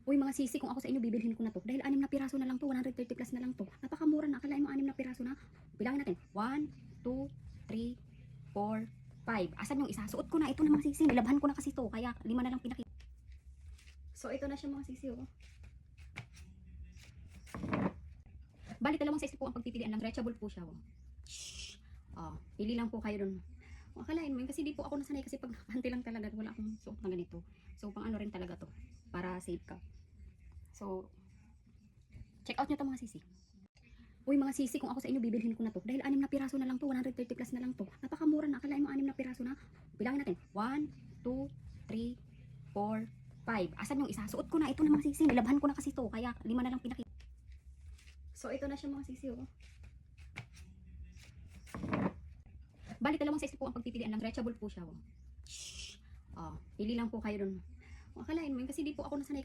Uy mga sisi, kung ako sa inyo bibilhin ko na to. Dahil 6 na piraso na lang to, 130 plus na lang to. Napakamura na, akalain mo 6 na piraso na. Bilangin natin, 1, 2, 3, 4, 5. Asan yung isa? Suot ko na, ito na mga sisi. Nilabhan ko na kasi to, kaya 5 na lang pinakita. So ito na siya mga sisi, oh. Bali, dalawang size po ang pagpipilian lang. Stretchable po siya, oh. Shhh. Oh, pili lang po kayo dun. Akalain mo yun, kasi di po ako nasanay kasi pag nakapanty lang talaga, wala akong suot na ganito. So pang ano rin talaga to, para safe ka. So, check out nyo to mga sisi. Uy mga sisi, kung ako sa inyo bibilhin ko na to. Dahil 6 na piraso na lang to, 130 plus na lang to. Napakamura na, akalain mo 6 na piraso na. Bilangin natin, 1, 2, 3, 4, 5. Asan yung isa? Suot ko na, ito na mga sisi. Nilabhan ko na kasi to, kaya 5 na lang pinakita. So ito na siya mga sisi, oh. Bali, dalawang size po ang pagpipilian lang. Stretchable po siya, oh. Shhh. Oh, pili lang po kayo dun. Akalain mo yun, kasi di po ako nasanay kasi